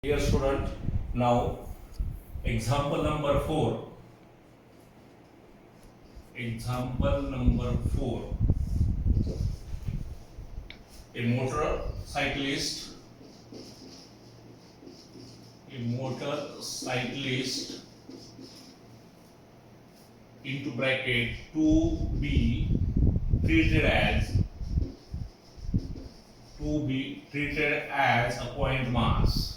Dear student, now example number 4. Example number 4. A motorcyclist, a motorcyclist into bracket to be treated as a point mass,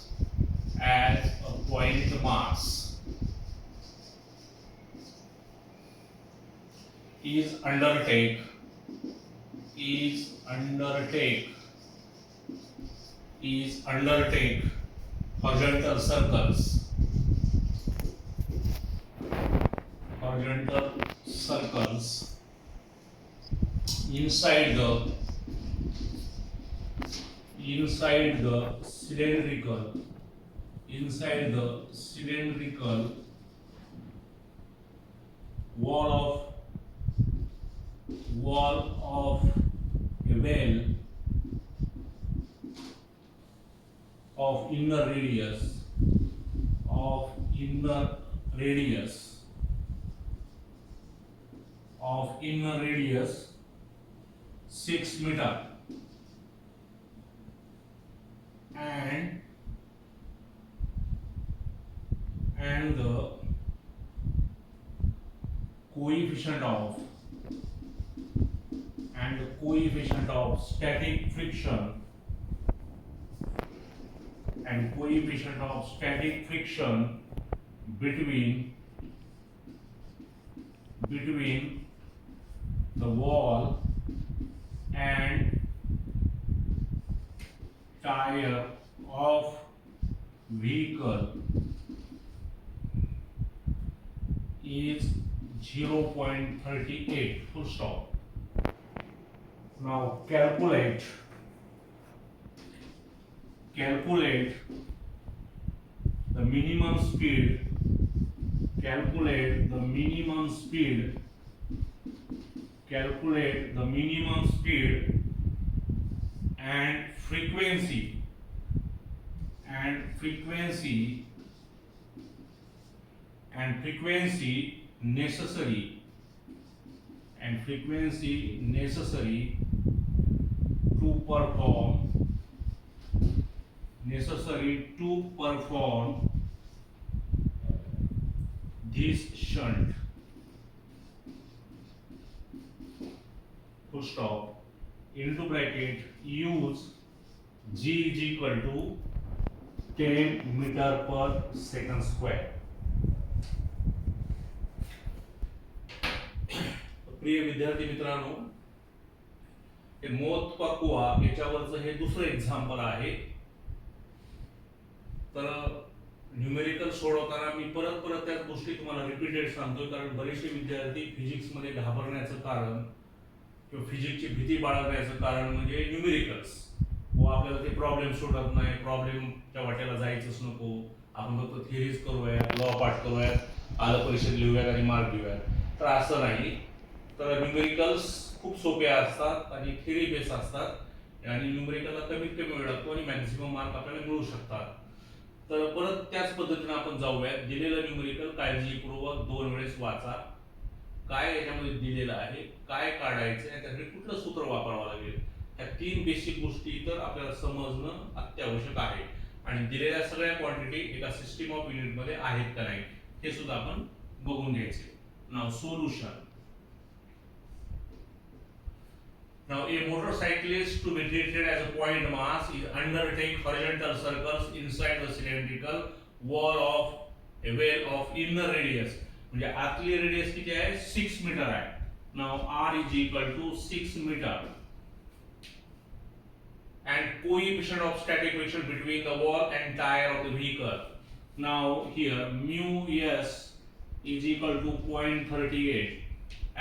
is undertake horizontal circles inside the cylindrical wall of a well of inner radius 6 meter and the coefficient of static friction between the wall and tire of vehicle is 0.38 full stop. Now calculate the minimum speed and frequency necessary to perform this shunt. Full stop. Into bracket, use G is equal to 10 meter per second square. प्रिय विद्यार्थी मित्रांनो, हे मोत पक्वा याच्यावरचं हे दुसरं example आहे. तर numerical सोडवताना मी परत त्याच गोष्टी तुम्हाला रिपीटेड सांगतोय, कारण बरेचसे विद्यार्थी फिजिक्स मध्ये घाबरण्याचं कारण किंवा फिजिक्सची भीती बाळगण्याचं कारण म्हणजे न्यूमेरिकल्स. व आपल्याला ते प्रॉब्लेम सोडत नाही, प्रॉब्लेमच्या वाट्याला जायचंच नको, आपण फक्त थिअरीज करूया, लॉ पाठ करूया, आलं परीक्षेत लिहूयात आणि मार्क घेऊयात. तर असं नाही. तर न्यूमेरिकल्स खूप सोपे असतात आणि थिअरी बेस असतात आणि न्यूमेरिकलला कमीत कमी वेळ लागतो आणि मॅक्सिमम मार्क आपल्याला मिळू शकतात. तर परत त्याच पद्धतीने आपण जाऊयात. दिलेलं न्यूमेरिकल काळजीपूर्वक 2 वेळेस वाचा. काय याच्यामध्ये दिलेलं आहे, काय काढायचं आहे, त्यासाठी कुठलं सूत्र वापरावं लागेल, ह्या 3 बेसिक गोष्टी तर आपल्याला समजणं अत्यावश्यक आहे. आणि दिलेल्या सगळ्या क्वांटिटी एका सिस्टीम ऑफ युनिट मध्ये आहेत का नाही हे सुद्धा आपण बघून घ्यायचे. नाव solution. Now a motorcyclist to be treated as a point mass is undertake horizontal circles inside the cylindrical wall of a well of inner radius. म्हणजे आतली रेडियस किती आहे, 6 मीटर आहे. Now R is equal to 6 meter and coefficient of static friction between the wall and tire of the vehicle. Now here mu s is equal to 0.38.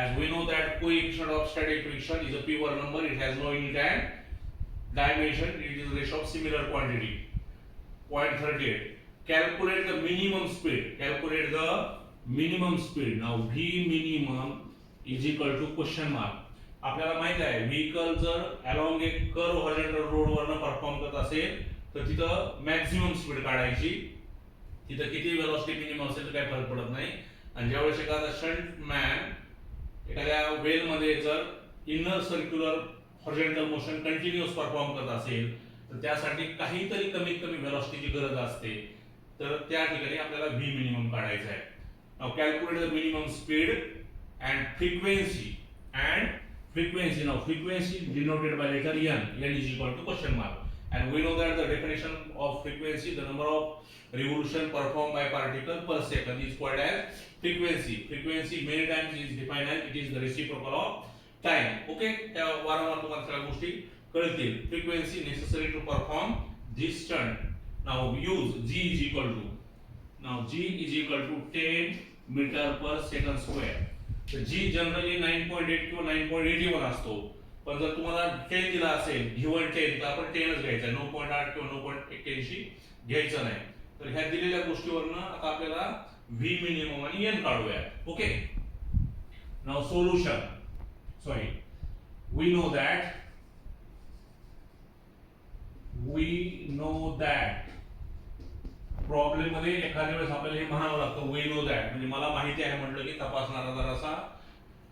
As we know that coefficient of static friction is a pure number, it has no unit and dimension, it is a ratio of similar quantity. 0.38. Calculate the minimum speed. Now V minimum is equal to question mark. आपल्याला माहित आहे vehicle जर along एक curve horizontal road वरनं perform करत असेल तर तिथं मॅक्झिमम स्पीड काढायची, तिथं किती वेलोसिटी मिनिमम असेल तर काही फरक पडत नाही. आणि ज्यावेळेस एखादा शंट मॅन एखाद्या वेलमध्ये जर inner circular horizontal motion continuous perform करत असेल तर त्यासाठी काहीतरी कमीत कमी वेलोसिटीची गरज असते, तर त्या ठिकाणी आपल्याला व्ही मिनिमम काढायचा आहे. Now calculate the minimum speed and frequency now frequency denoted by letter n is equal to question mark, and we know that the definition of frequency, the number of revolution performed by particle per second, is called as frequency many times is defined as it is the reciprocal of time. Okay, वारंवार तुम्हाला सगळ्या गोष्टी कळतील. frequency necessary to perform this stunt. Now use g is equal to 10 meter per second square. तर जी generally 9.8 किंवा 9.81 असतो, पण जर तुम्हाला 10 दिला असेल गिव्हन 10 तर आपण 10च घ्यायचा, 9.8 किंवा 9.81 घ्यायचं नाही. तर ह्या दिलेल्या गोष्टीवरनं आता आपल्याला व्ही मिनिमम आणि एन काढूया. Okay, now solution. We know that problem मध्ये एखाद्या वेळेस आपल्याला हे म्हणावं लागतं वी नो दॅट, म्हणजे मला माहिती आहे म्हटलं की तपासणारा जरासा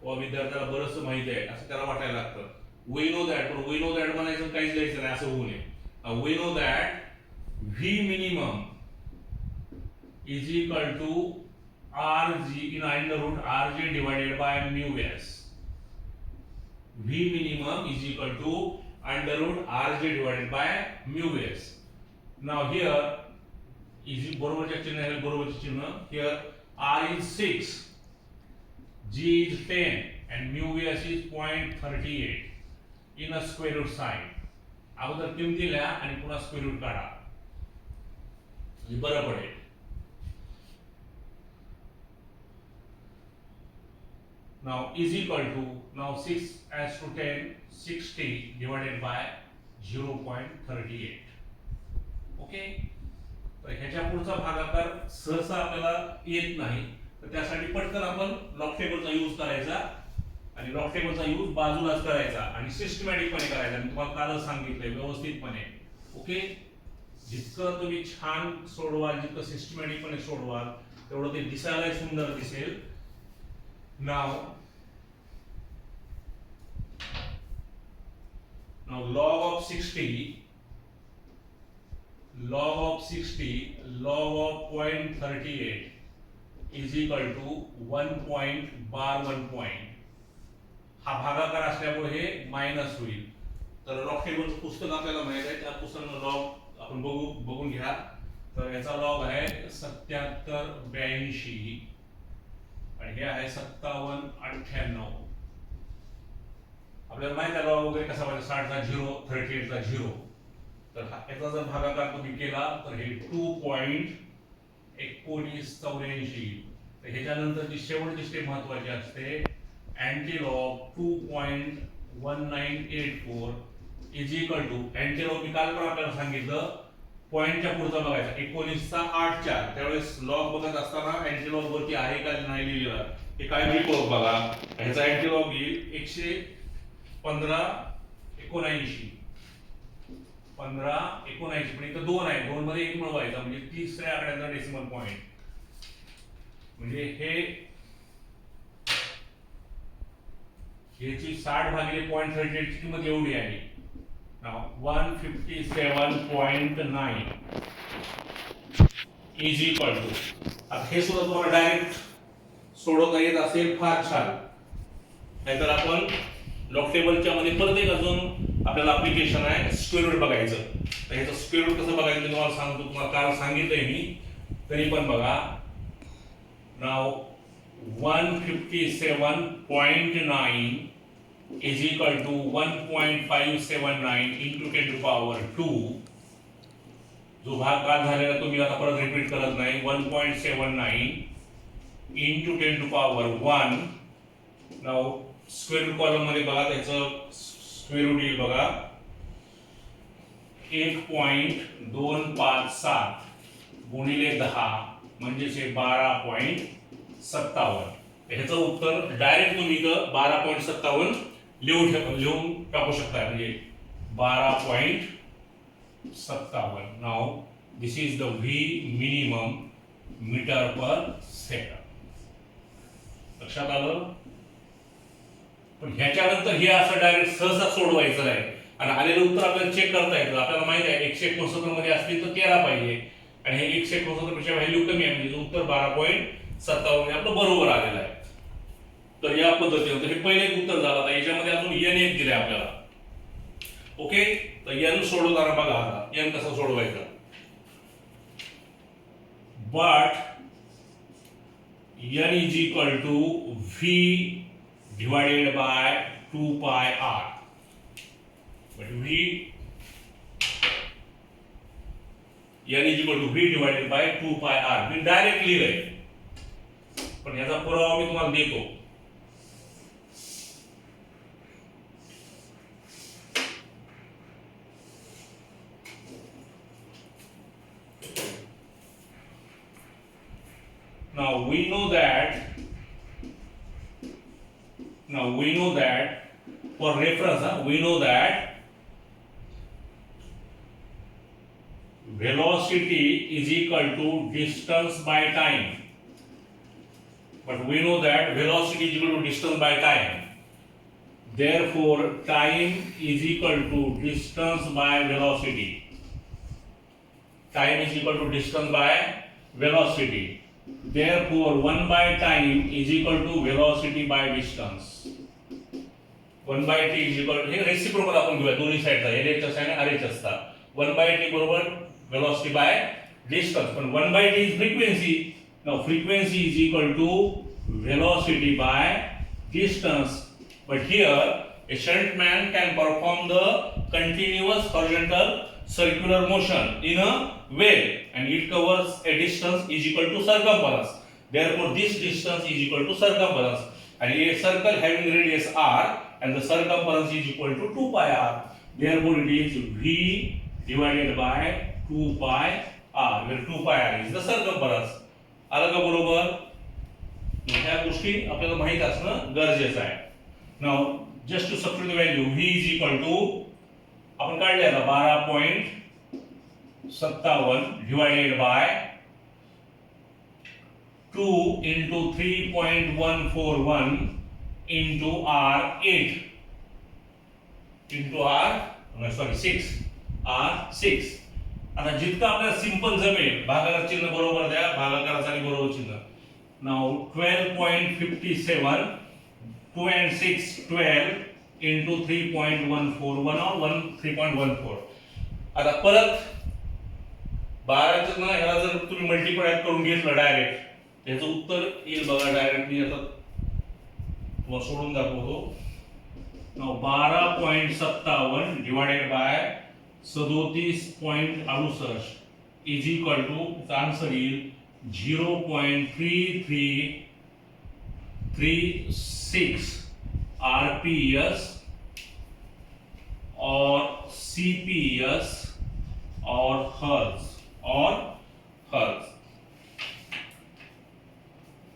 व विद्यार्थ्याला बरंच माहिती आहे असं त्याला वाटायला लागतं. वी नो दॅट, पण वी नो दॅट म्हणायचं काहीच लिहायचं नाही असं होऊ नये. We know that V minimum is equal to R G in under root R J divided by mu S. V minimum is equal to under root R J divided by mu S. Now here is बरोबरच्या चिन्ह आहे, बरोबरचे चिन्ह. here r is 6, g is 10 and mu s is 0.38 in a square root sign. अगोदर किमती लिहा आणि पुन्हा स्क्वेअर रूट काढा, हे बरं पडेल. now is equal to, now 6 as to 10 60 divided by 0.38. okay, तर ह्याच्या पुढचा भागाकार सहसा आपल्याला येत नाही, तर त्यासाठी पटकन आपण लॉग टेबलचा यूज करायचा आणि लॉग टेबलचा यूज बाजूलाच करायचा आणि सिस्टमॅटिकपणे करायचा. मी तुम्हाला कालच सांगितलंय व्यवस्थितपणे. ओके, जितकं तुम्ही छान सोडवाल, जितकं सिस्टमॅटिकपणे सोडवाल तेवढं ते दिसायला सुंदर दिसेल. नाव log of 60 log of 0.38 is equal to 1 point. हा भागाकार असल्यामुळे हे मायनस होईल. तर लॉग टेबलचं पुस्तक आपल्याला माहित आहे, त्या पुस्तकानं लॉग आपण बघून घ्या. तर याचा लॉग आहे 7782 आणि हे आहे 5798. आपल्याला माहित आहे लॉग वगैरे कसा व्हायचा, 60 चा 0, 38 चा 0. तर याचा जर भागाकार तुम्ही केला तर हे 2.1984. तर ह्याच्यानंतरची शेवटची स्टेप महत्वाची असते. अँटीलॉग 2.1984 इज इक्वल टू, अँटीलॉग मी काल पण आपल्याला सांगितलं पॉइंटच्या पुढचा बघायचा, 19 चा 8 त्यावेळेस लॉग बघत असताना अँटीलॉग वरती आहे का नाही लिहिलेलं हे काय लिहितो बघा. ह्याचा अँटीलॉग येईल 115.79 15.79, पण इथं 2 आहे, 2 मध्ये 1 मिळवायचा म्हणजे तिसऱ्या आकड्याचा डेसिमल पॉइंट. म्हणजे ह्याची 60 भागिले 0.38 ची किंमत एवढी आहे. नाउ 157.9 इज इक्वल टू, आता हे सुद्धा तुम्हाला डायरेक्ट सोडवता येत असेल फार छान, नाहीतर आपण लॉग टेबलच्या मध्ये परत एक अजून आपल्याला ऍप्लिकेशन आहे स्क्वेअर रूट बघायचं. तर ह्याचं स्क्वेअर रूट कसं बघायचं तुम्हाला सांगतो, तुम्हाला काल सांगितलंय मी तरी पण बघा. नाव 157.9 is equal to 1.579 into 10 to power 2. जो भाग काल झालेला तो मी आता परत रिपीट करत नाही. 1.79 into 10 to power 1. Now square root column मध्ये बघा, त्याचं स्क्वेअर रूट येईल बघा 1.257 गुणिले 10 म्हणजे 12.57. ह्याचं उत्तर डायरेक्ट तुम्ही इथं 12.57 लिहून टाकू शकता. म्हणजे 12.57 57. Now this is the V minimum metre per second. लक्षात आलं? पण ह्याच्यानंतर हे असं डायरेक्ट सहसा सोडवायचं नाही आणि आलेलं उत्तर आपल्याला चेक करता येतं. आपल्याला माहिती आहे 169 मध्ये असतील तर 13 पाहिजे आणि हे 169 पेक्षा व्हॅल्यू कमी आहे म्हणजे उत्तर 12.57 आपलं बरोबर आलेलं आहे. तर या पद्धतीने हे पहिले उत्तर झालं. आता याच्यामध्ये अजून n एक दिले आपल्याला. ओके, तर n सोडवताना बघा आता n कसं सोडवायचं. but n is equal to v divided by 2 pi r. But v n is equal to v divided by 2 pi r. Me direct लिहिलंय पण याचा पुरावा मी तुम्हाला देतो. Now we know that for reference we know that velocity is equal to distance by time. But we know that velocity is equal to distance by time. Therefore time is equal to distance by velocity. Time is equal to distance by velocity. Therefore 1 by time is equal to velocity by distance. 1 by t is equal to, हे reciprocal आपण घेऊया दोन्ही साइडचा, LHS आणि RHS चा. 1 by t बरोबर velocity by distance. पण 1 by t is frequency. Now frequency is equal to velocity by distance. But here a shunt man can perform the continuous horizontal circular motion in a well and it covers a distance is equal to circumference. Therefore this distance is equal to circumference and a circle having radius r and the circumference is equal to 2 pi r. Therefore it is v divided by 2 pi r, where 2 pi r is the circumference. आलं का बरोबर? ह्या गोष्टी आपल्याला माहित असणं गरजेचं आहे. Now just to substitute the value v is equal to आपण काढले आता 12.57 divided by 2 into 3.141 into r8 into r6 r6. आता जितका आपल्याला सिंपल जमेल भागाकार चिन्ह बरोबर द्या, भागाकाराचा आणि बरोबर चिन्ह. Now 12.57 2 and 6 12 into 3.141 or 3.14. आता परत 12 चं ना ह्याला जर तुम्ही मल्टिप्लाय करून घेतलं डायरेक्ट त्याचं उत्तर येईल बघा. डायरेक्ट मी आता तुम्हाला सोडून दाखवतो. Now 12.57 divided by 37.68 is equal to answer येईल 0.3336 RPS or CPS or Hertz.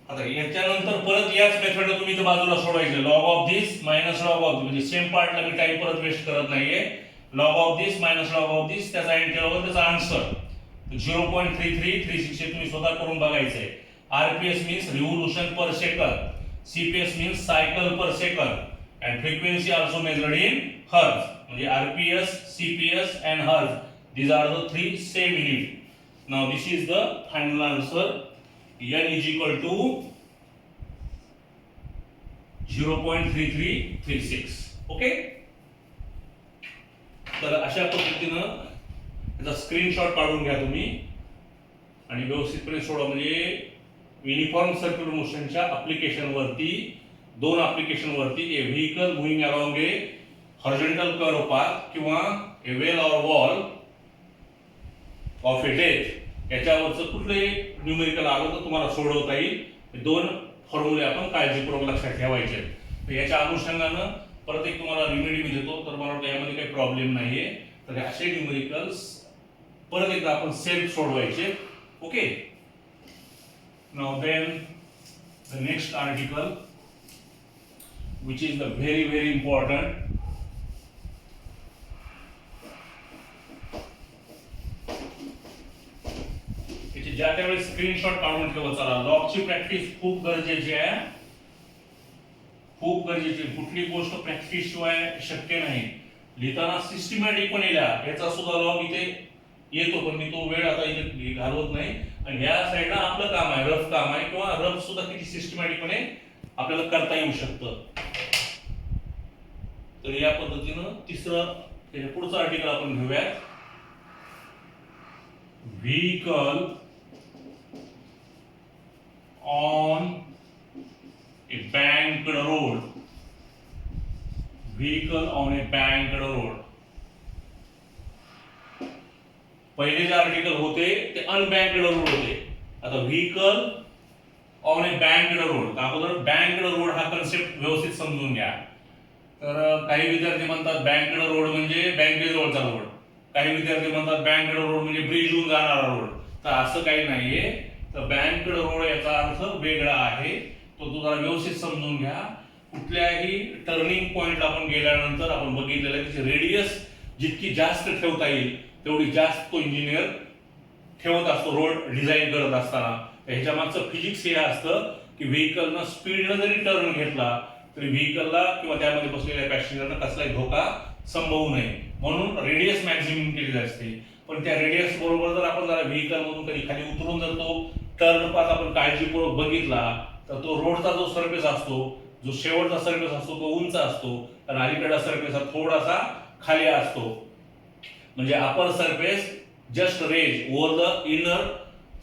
आता याच्यानंतर परत याच मेथड तुम्ही इथे बाजूला सोडवायचे. Log of this minus log of म्हणजे सेम पार्टला मी टाइम परत वेस्ट करत नाहीये. Log of this minus log of this त्याचा एंड केल्यावर त्याचा आन्सर 0.3336 हे तुम्ही स्वतः करून बघायचंय. RPS मीन्स रिव्होल्यूशन पर सेकंड, CPS मीन्स सायकल पर second and frequency also measured in hertz. म्हणजे RPS, CPS and hertz, these are the three same unit. Now this is the final answer. N is equal to 0.3336. Okay? तर अशा पद्धतीनं याचा screenshot काढून घ्या तुम्ही आणि व्यवस्थितपणे सोडवा. म्हणजे युनिफॉर्म सर्क्युलर मोशनच्या ऍप्लिकेशन वरती दोन ऍप्लिकेशन वरती a vehicle moving along a horizontal curve path किंवा a well or wall of a death याच्यावरचं कुठलंही न्यूमेरिकल आलं तर तुम्हाला सोडवता येईल. दोन फॉर्म्युले आपण काळजीपूर्वक लक्षात ठेवायचे. तर याच्या अनुषंगानं परत एक तुम्हाला रिमेडी मी देतो. तर मला वाटतं यामध्ये काही प्रॉब्लेम नाहीये. तर असे न्यूमेरिकल्स परत एकदा आपण सेल्फ सोडवायचे. Okay. Now then the next article which is the very important. ज्या त्यावेळी स्क्रीनशॉट काढून ठेवत चला. लॉगची प्रॅक्टिस खूप गरजेची आहे, खूप गरजेची. कुठली गोष्ट प्रॅक्टिस शिवाय शक्य नाही. लिहिताना सिस्टमॅटिकपणे लिहा, याचा सुद्धा लॉग इथे येतो, पण मी तो वेळ आता इथे घालवत नाही. आणि या साईडला आपलं काम आहे, रफ काम आहे, किंवा रफ सुद्धा किती सिस्टमॅटिकपणे आपल्याला करता येऊ शकतं. तर या पद्धतीनं तिसरं पुढचं आर्टिकल आपण घेऊयात. Vehicle on A banked road. Vehicle on a banked road. पहिले जे आर्टिकल होते ते अनबँक्ड रोड होते. आता व्हेकल ऑन ए बँक्ड रोड. अगोदर बँक्ड रोड हा कन्सेप्ट व्यवस्थित समजून घ्या. तर काही विद्यार्थी म्हणतात बँक्ड रोड म्हणजे बँकेजवळचा रोड, काही विद्यार्थी म्हणतात बँक्ड रोड म्हणजे ब्रिजहून जाणारा रोड. तर असं काही नाहीये. तर बँक्ड रोड याचा अर्थ वेगळा आहे, तो तुम्हाला व्यवस्थित समजून घ्या. कुठल्याही टर्निंग पॉइंटला आपण गेल्यानंतर आपण बघितलेलं आहे की रेडियस जितकी जास्त ठेवता येईल तेवढी जास्त तो इंजिनियर ठेवत असतो रोड डिझाईन करत असताना. ह्याच्या मागचं फिजिक्स हे असतं की व्हेकलनं स्पीडनं जरी टर्न घेतला तरी व्हेकलला किंवा त्यामध्ये बसलेल्या पॅसेंजरना कसलाही धोका संभवू नये, म्हणून रेडियस मॅक्झिमम केलेली असते. पण त्या रेडियस बरोबर जर आपण जरा व्हेकल मधून कधी खाली उतरून जर तो टर्न पाथ आपण काळजीपूर्वक बघितला तर तो रोडचा जो सरफेस असतो, जो शेवटचा सरफेस असतो तो उंच असतो, आणि अलीकडचा सरफेस हा थोडासा खाली असतो. म्हणजे upper surface just raise over the inner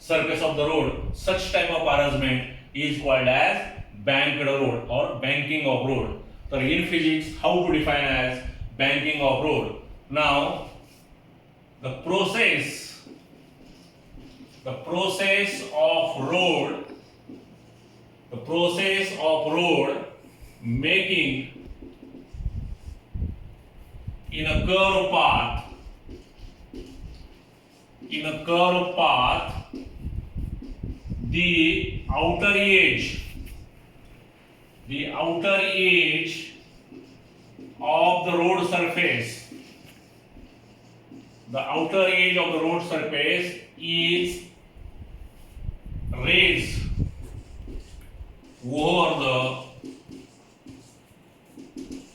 surface of the road. Such type of arrangement is called as banked road or banking of road. So in physics, how to define as banking of road? Now, the process of road making in a curved path. In a curved path, the outer edge of the road surface, is raised over the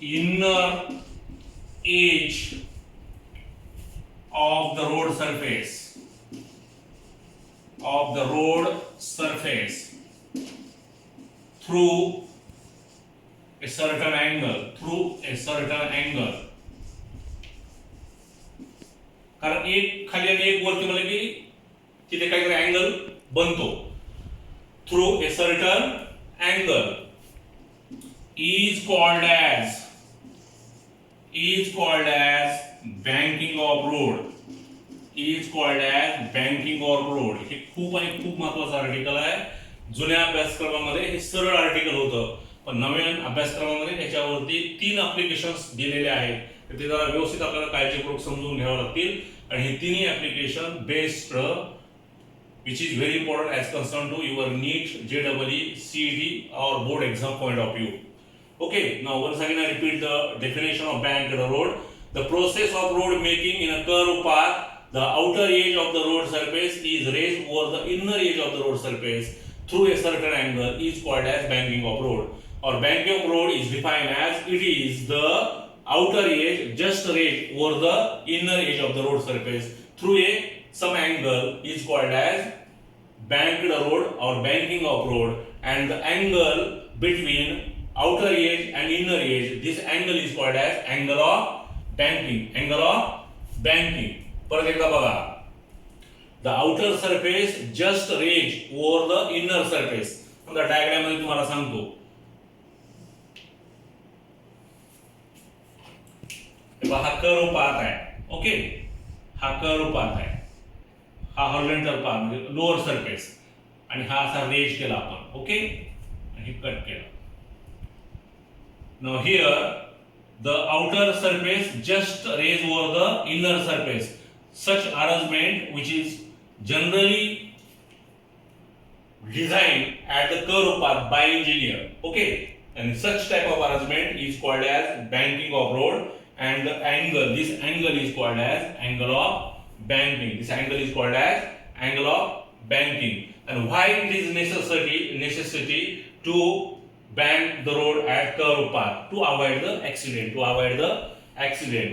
inner edge of the road surface through a certain angle. कारण एक खाली आणि एक वरती म्हणलं की तिथे काहीतरी अँगल बनतो. Through a certain angle is called as banking of road. हे खूप आणि खूप महत्वाचं आर्टिकल आहे. जुन्या अभ्यासक्रमामध्ये हे सरळ आर्टिकल होतं, पण नवीन अभ्यासक्रमामध्ये त्याच्यावरती 3 ऍप्लिकेशन्स दिलेले आहेत. ते जरा व्यवस्थित आपल्याला काळजीपूर्वक समजून घ्यावं लागतील. आणि हे तिन्ही application based which is very important as concerned to your NEET, JEE, CET or board exam point of view. Okay, now once again I repeat the definition of banked road. The process of road making in a curved path. The outer edge of the road surface is raised over the inner edge of the road surface through a certain angle is called as banking of road. Or banking of road is defined as it is the outer edge just raised over the inner edge of the road surface through some angle is called as banked road or banking of road, and the angle between outer edge and inner edge, this angle is called as angle of banking. परत एकदा बघा. The outer surface just raised over the inner surface. समजा diagram मध्ये तुम्हाला सांगतो. हा curve path आहे. Okay, हा कर्व पाथ आहे, हा हॉरिझॉन्टल पाथ म्हणजे लोअर सरफेस, आणि हा असा रेज केला आपण. ओके, आणि कट केला. Now here the outer surface just raised over the inner surface. Such arrangement which is generally designed at the curve path by engineer. Okay, and such type of arrangement is called as banking of road, and the angle, this angle is called as angle of banking. This angle is called as angle of banking. And why it is necessity to bank the road at curve path? To avoid the accident.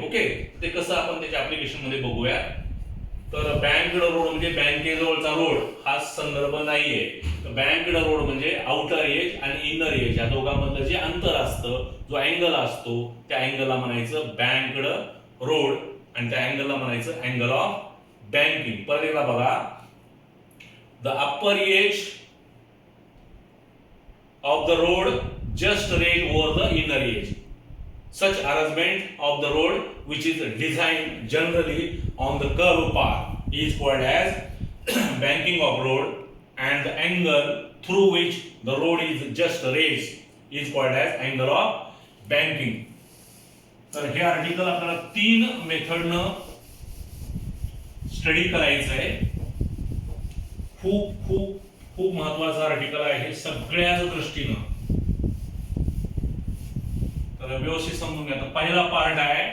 Okay, ते कसं आपण त्याच्या application मध्ये बघूया. तर बँक्ड road म्हणजे बँकेजवळचा road हा संदर्भ नाहीये. तर बँक्ड रोड म्हणजे आउटर एज आणि इनर एज या दोघांमधलं जे अंतर असतं, जो अँगल असतो, त्या अँगलला म्हणायचं बँक्ड रोड आणि त्या अँगलला म्हणायचं अँगल ऑफ बँकिंग. परत एकदा बघा, the upper edge of the road just raise over the inner edge. Such arrangement of the road which is designed generally on the curve path is called as banking of road, and the angle through which the road is just raised is called as angle of banking. तर हे article आपल्याला 3 मेथडनं study करायचं आहे. खूप खूप खूप महत्वाचं article आहे हे सगळ्याच दृष्टीनं. तर व्यवस्थित समजून घ्या. पहिला पार्ट आहे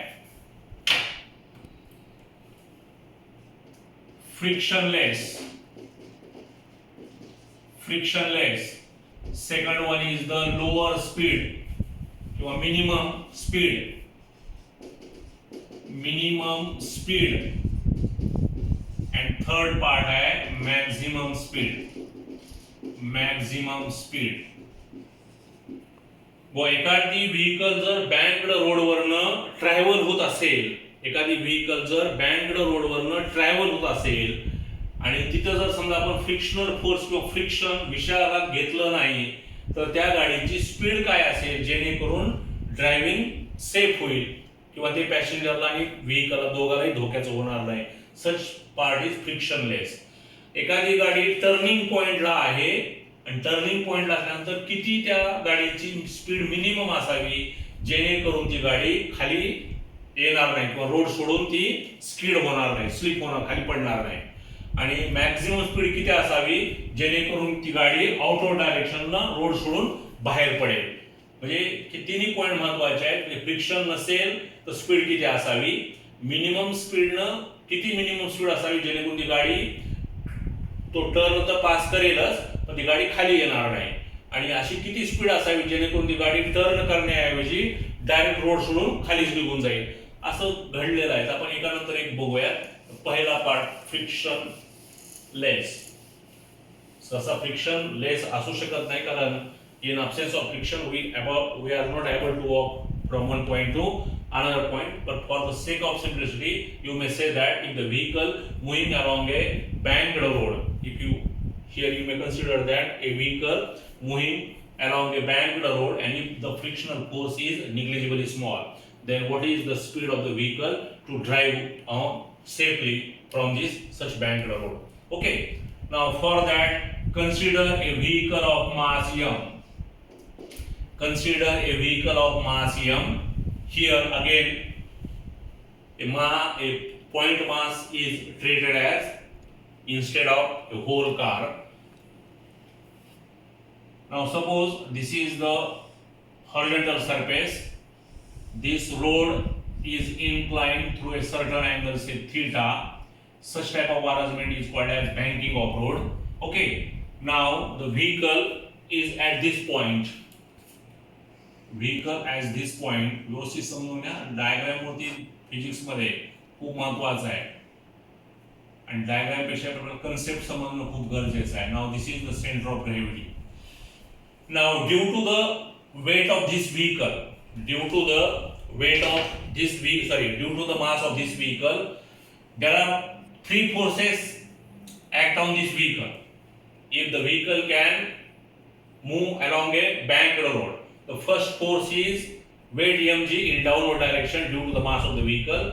frictionless. Second one is the lower speed किंवा minimum speed. And third part आहे मॅक्झिमम स्पीड. व एखादी व्हेकल जर बँक्ड रोडवरनं ट्रॅव्हल होत असेल, आणि तिथं जर समजा आपण फ्रिक्शनल फोर्स किंवा फ्रिक्शन विचारात घेतलं नाही, तर त्या गाडीची स्पीड काय असेल जेणेकरून ड्रायव्हिंग सेफ होईल किंवा ते पॅसेंजरला आणि व्हेकलला दोघांनाही धोक्याचं होणार नाही. सच पार्ट इज फ्रिक्शनलेस. एखादी गाडी टर्निंग पॉइंटला आहे आणि टर्निंग पॉइंटला असल्यानंतर किती त्या गाडीची स्पीड मिनिमम असावी जेणेकरून ती गाडी खाली येणार नाही किंवा रोड सोडून ती स्किड होणार नाही, स्लिप होणार, खाली पडणार नाही. आणि मॅक्झिमम स्पीड किती असावी जेणेकरून ती गाडी आउट ऑफ डायरेक्शनला रोड सोडून बाहेर पडेल. म्हणजे तिन्ही पॉइंट महत्वाचे आहेत. फ्रिक्शन नसेल तर स्पीड किती असावी, मिनिमम स्पीडनं किती मिनिमम स्पीड असावी जेणेकरून ती गाडी तो टर्न तर पास करेलच पण ती गाडी खाली येणार नाही, आणि अशी किती स्पीड असावी जेणेकरून ती गाडी टर्न करण्याऐवजी डायरेक्ट रोड सोडून खालीच निघून जाईल. असं घडलेलं आहे. आपण एकानंतर एक बघूया. पहिला पार्ट फ्रिक्शनलेस. सहसा फ्रिक्शनलेस असू शकत नाही, कारण in absence of friction we are not able to walk from one point to another point. But for the sake of simplicity, you may say that if the vehicle moving along a banked road, you may consider that a vehicle moving along a banked road, and if the frictional force is negligibly small, then what is the speed of the vehicle to drive on safely from this such banked road? Okay, now for that consider a vehicle of mass m. Here again a point mass is treated as instead of a whole car. Now suppose this is the horizontal surface. This road is inclined through a certain angle, say theta. Such type of arrangement is called as banking of road. Okay, now the vehicle is at this point. व्यवस्थित समजून घ्या. Diagram वरती physics मध्ये खूप महत्वाचं आहे, आणि diagram पेक्षा कन्सेप्ट समजणं खूप गरजेचं आहे. Now this is the centre of gravity. Now due to the weight of this vehicle, due to the mass of this vehicle, there are 3 forces act on this vehicle. If the vehicle can move along a banked road, the first force is weight mg in downward direction due to the mass of the vehicle.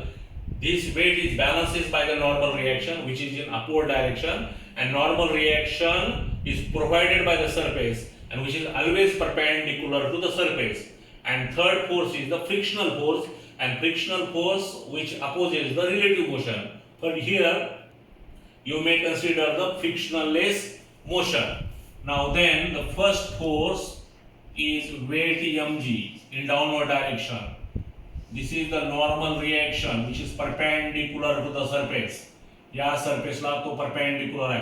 This weight is balanced by the normal reaction which is in upward direction, and normal reaction is provided by the surface and which is always perpendicular to the surface. And third force is the frictional force, and frictional force which opposes the relative motion. But here you may consider the frictionless motion. Now then the first force is weight mg in downward direction. This is the normal reaction which is perpendicular to the surface. या surface ला तो perpendicular आहे.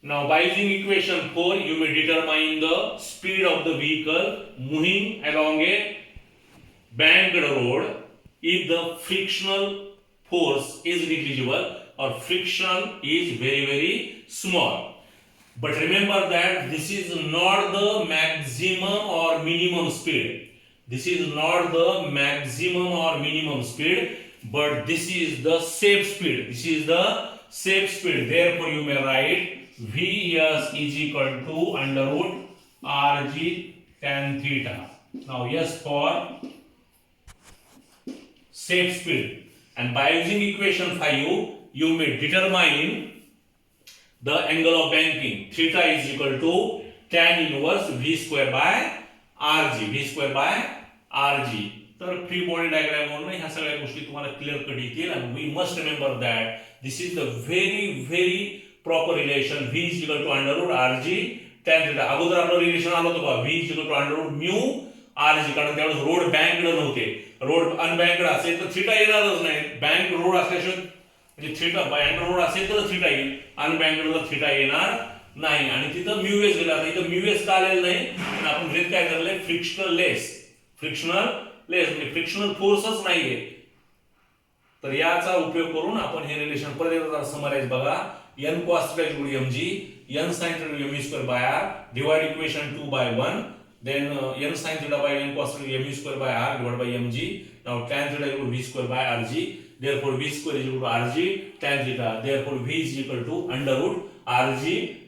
Now by using equation 4 you may determine the speed of the vehicle moving along a banked road if the frictional force is negligible or friction is very small. But remember that this is not the maximum or minimum speed. This is not the maximum or minimum speed, but this is the safe speed. This is the safe speed. Therefore, you may write Vs is equal to under root Rg tan theta. Now, yes for safe speed. And by using equation 5, you may determine the angle of banking. Theta is equal to tan inverse V square by Rg. V square by Rg. तर free body diagram म्हणून ह्या सगळ्या गोष्टी तुम्हाला clear cut येतील आणि we must remember that this is the very proper relation V is equal to under root Rg tan theta. अगोदर आपलं रिलेशन आलं होतं बघा V is equal to under root mu Rg, कारण त्यावेळेस रोड बँकड नव्हते. रोड अनबँकड असेल तर थीटा येणारच नाही. बँक रोड असल्याशिवाय म्हणजे थीटा बँक रोड असेल तर थीटा येईल, अनबँकड थीटा येणार नाही. आणि तिथं म्यूएस गेला, आता इथं म्यूएस का आलेलं नाही. आपण रेट काय करले फ्रिक्शनल लेस म्हणजे फ्रिक्शनल फोर्सच नाहीये. तर याचा उपयोग करून आपण हे रिलेशन परत एकदा समराइज बघा. n cos theta equal to mg, n sin theta equal to mv square by r, divide equation 2 by 1, then n sin theta by n cos theta mv square by r divided by mg. Now tan theta equal to v square by rg, therefore v square is equal to rg tan theta, therefore v is equal to under root rg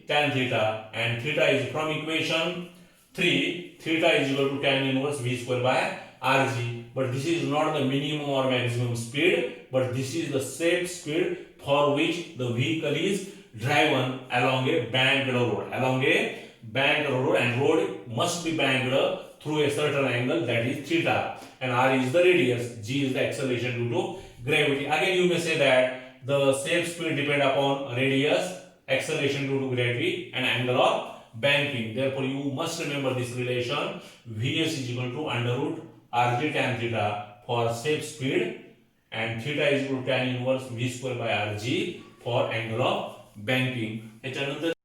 tan theta, and theta is from equation 3, theta is equal to tan inverse v square by rg. But this is not the minimum or maximum speed, but this is the safe speed for which the vehicle is driven along a banked road. Along a banked road, and road must be banked through a certain angle, that is theta, and r is the radius, g is the acceleration due to gravity. Again, you may say that the safe speed depend upon radius, acceleration due to gravity, and angle of banking. Therefore, you must remember this relation. Vs is equal to under root Rg tan theta for safe speed, and theta is equal to tan inverse v square by Rg for angle of banking.